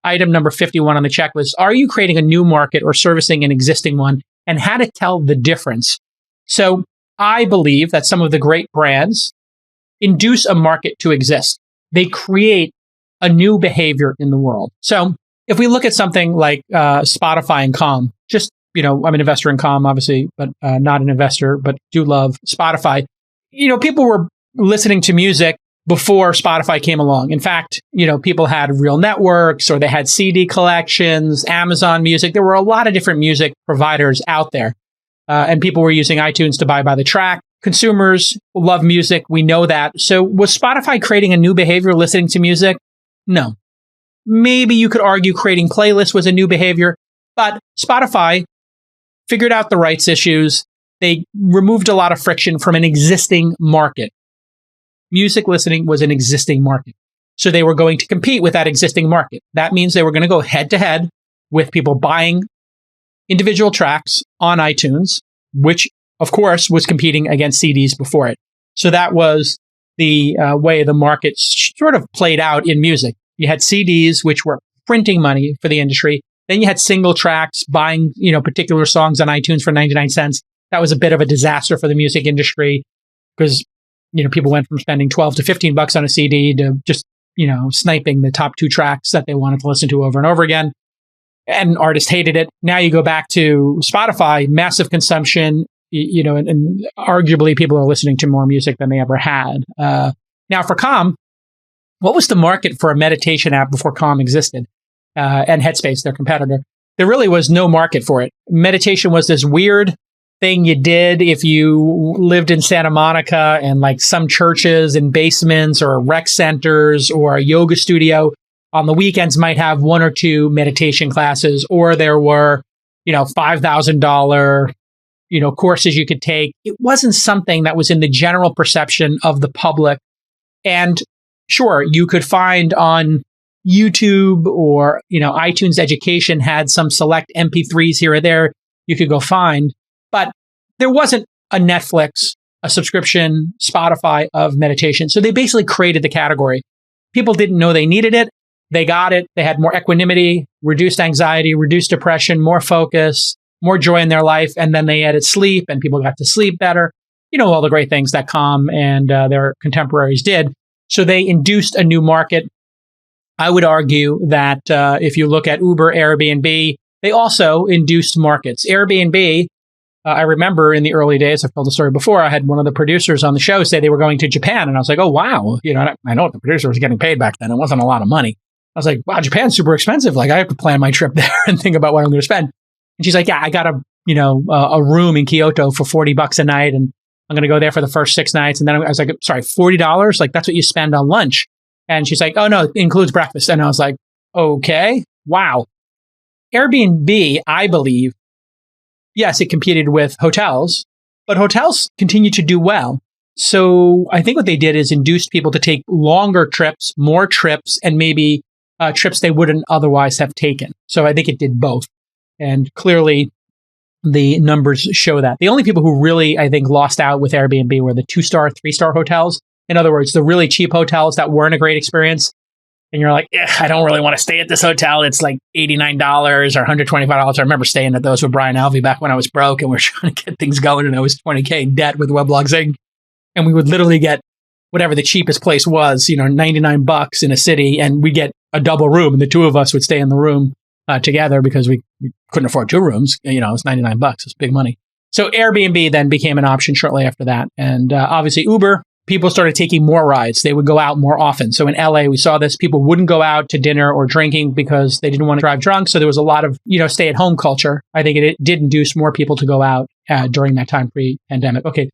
item number 51 on the checklist, are you creating a new market or servicing an existing one, and how to tell the difference? So I believe that some of the great brands induce a market to exist. They create a new behavior in the world. So if we look at something like Spotify and Calm, just, I'm an investor in Calm, obviously, but not an investor, but do love Spotify. People were listening to music before Spotify came along. In fact, people had real networks, or they had CD collections, Amazon Music. There were a lot of different music providers out there. And people were using iTunes to buy by the track. Consumers love music. We know that. So was Spotify creating a new behavior listening to music? No. Maybe you could argue creating playlists was a new behavior, but Spotify figured out the rights issues. They removed a lot of friction from an existing market. Music listening was an existing market. So they were going to compete with that existing market. That means they were going to go head to head with people buying individual tracks on iTunes, which of course was competing against CDs before it. So that was the way the market sort of played out in music. You had CDs, which were printing money for the industry. Then you had single tracks buying, particular songs on iTunes for 99 cents. That was a bit of a disaster for the music industry because, people went from spending 12 to 15 bucks on a CD to just, sniping the top 2 tracks that they wanted to listen to over and over again. And artists hated it. Now you go back to Spotify, massive consumption, and arguably people are listening to more music than they ever had. Now for Calm, what was the market for a meditation app before Calm existed? And Headspace, their competitor. There really was no market for it. Meditation was this weird thing you did if you lived in Santa Monica, and like some churches and basements or rec centers or a yoga studio on the weekends might have 1 or 2 meditation classes, or there were, $5,000, courses you could take. It wasn't something that was in the general perception of the public. And sure, you could find on YouTube or, iTunes Education had some select MP3s here or there you could go find, but there wasn't a Netflix, a subscription, Spotify of meditation. So they basically created the category. People didn't know they needed it. They got it. They had more equanimity, reduced anxiety, reduced depression, more focus, more joy in their life. And then they added sleep, and people got to sleep better. All the great things that Calm and their contemporaries did. So they induced a new market. I would argue that if you look at Uber, Airbnb, they also induced markets. Airbnb, I remember in the early days, I've told the story before, I had one of the producers on the show say they were going to Japan. And I was like, oh, wow. I know what the producer was getting paid back then. It wasn't a lot of money. I was like, wow, Japan's super expensive. Like, I have to plan my trip there and think about what I'm going to spend. And she's like, yeah, I got a room in Kyoto for $40 a night. And I'm going to go there for the first 6 nights. And then I was like, sorry, $40? Like, that's what you spend on lunch. And she's like, oh, no, it includes breakfast. And I was like, okay, wow. Airbnb, I believe, yes, it competed with hotels, but hotels continue to do well. So I think what they did is induced people to take longer trips, more trips, and maybe trips they wouldn't otherwise have taken. So I think it did both. And clearly, the numbers show that. The only people who really, I think, lost out with Airbnb were the 2-star, 3-star hotels. In other words, the really cheap hotels that weren't a great experience. And you're like, I don't really want to stay at this hotel. It's like $89 or $125. I remember staying at those with Brian Alvey back when I was broke and we were trying to get things going. And I was $20K in debt with Weblogs Inc. And we would literally get whatever the cheapest place was, $99 in a city. And we get a double room. And the 2 of us would stay in the room together because we couldn't afford 2 rooms. It's $99. It's big money. So Airbnb then became an option shortly after that. And obviously Uber, people started taking more rides. They would go out more often. So in LA, we saw this. People wouldn't go out to dinner or drinking because they didn't want to drive drunk. So there was a lot of, stay-at-home culture. I think it did induce more people to go out during that time pre-pandemic. Okay.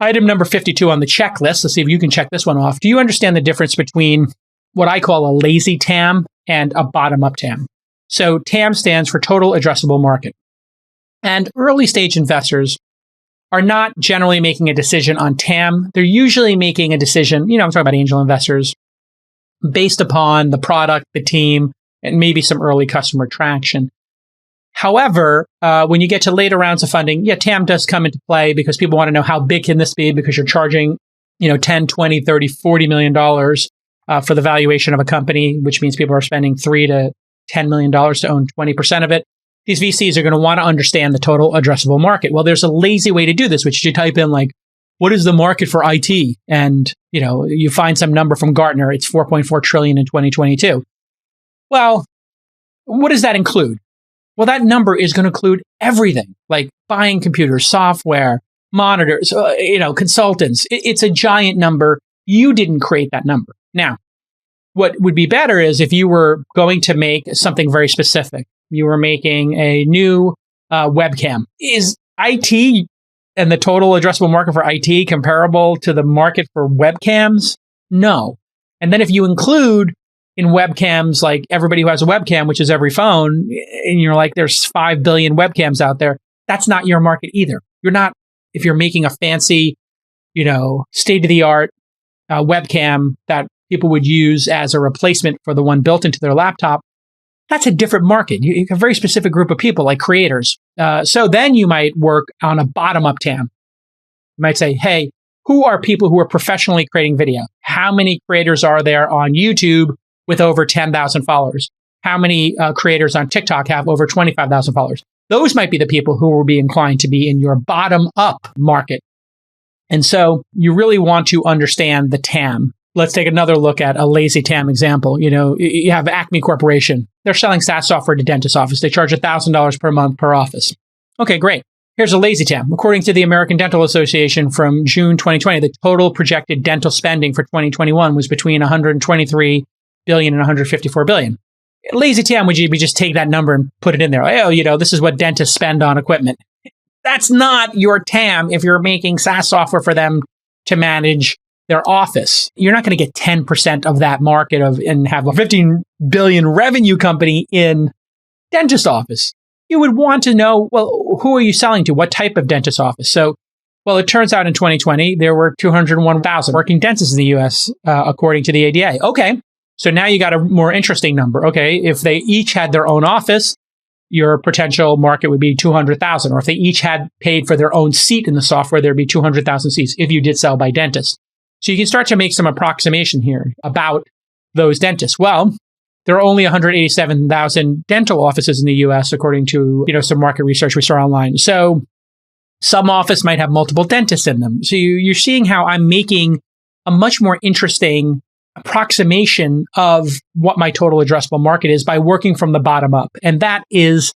Item number 52 on the checklist. Let's see if you can check this one off. Do you understand the difference between what I call a lazy TAM and a bottom-up TAM? So TAM stands for Total Addressable Market. And early stage investors are not generally making a decision on TAM. They're usually making a decision, I'm talking about angel investors, based upon the product, the team, and maybe some early customer traction. However, when you get to later rounds of funding, TAM does come into play because people want to know how big can this be because you're charging, $10, $20, $30, $40 million for the valuation of a company, which means people are spending $3 to $10 million to own 20% of it. These VCs are going to want to understand the total addressable market. Well, there's a lazy way to do this, which is you type in like, what is the market for IT? And, you find some number from Gartner. It's 4.4 trillion in 2022. Well, what does that include? Well, that number is going to include everything, like buying computers, software, monitors, consultants. It's a giant number. You didn't create that number. Now, what would be better is if you were going to make something very specific. You were making a new webcam. Is IT and the total addressable market for IT comparable to the market for webcams? No. And then if you include in webcams, like everybody who has a webcam, which is every phone, and you're like, there's 5 billion webcams out there, that's not your market either. You're not, if you're making a fancy, state-of-the-art webcam that people would use as a replacement for the one built into their laptop, that's a different market. You have a very specific group of people like creators. So then you might work on a bottom-up TAM. You might say, hey, who are people who are professionally creating video? How many creators are there on YouTube with over 10,000 followers? How many creators on TikTok have over 25,000 followers? Those might be the people who will be inclined to be in your bottom-up market. And so you really want to understand the TAM. Let's take another look at a lazy TAM example. You have Acme Corporation. They're selling SaaS software to dentist office. They charge $1,000 per month per office. Okay, great. Here's a lazy TAM. According to the American Dental Association from June 2020, the total projected dental spending for 2021 was between 123 billion and 154 billion. Lazy TAM would be just take that number and put it in there. Oh, this is what dentists spend on equipment. That's not your TAM if you're making SaaS software for them to manage their office. You're not going to get 10% of that market and have a 15 billion revenue company in dentist office. You would want to know, well, who are you selling to? What type of dentist office? So, it turns out in 2020, there were 201,000 working dentists in the US, according to the ADA. Okay. So now you got a more interesting number. Okay. If they each had their own office, your potential market would be 200,000. Or if they each had paid for their own seat in the software, there'd be 200,000 seats if you did sell by dentists. So you can start to make some approximation here about those dentists. Well, there are only 187,000 dental offices in the US, according to some market research we saw online. So some office might have multiple dentists in them. So you're seeing how I'm making a much more interesting approximation of what my total addressable market is by working from the bottom up. And that is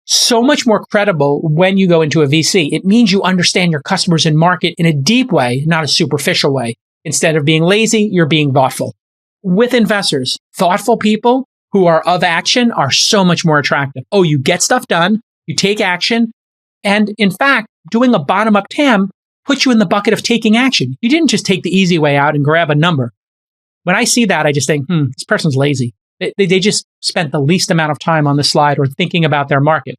so much more credible when you go into a VC. It means you understand your customers and market in a deep way, not a superficial way. Instead of being lazy, you're being thoughtful. With investors, thoughtful people who are of action are so much more attractive. Oh, you get stuff done, you take action, and in fact, doing a bottom-up TAM puts you in the bucket of taking action. You didn't just take the easy way out and grab a number. When I see that, I just think, this person's lazy. They just spent the least amount of time on the slide or thinking about their market.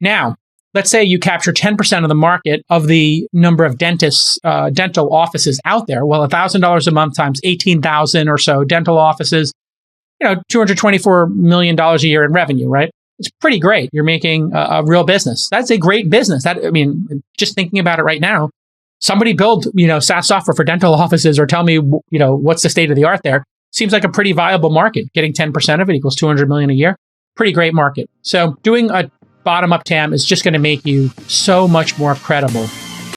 Now, let's say you capture 10% of the market of the number of dentists, dental offices out there. Well, $1,000 a month times 18,000 or so dental offices, $224 million a year in revenue, right? It's pretty great. You're making a real business. That's a great business. Just thinking about it right now, somebody build, SaaS software for dental offices or tell me, what's the state of the art there. Seems like a pretty viable market. Getting 10% of it equals 200 million a year. Pretty great market. So doing a bottom-up TAM is just going to make you so much more credible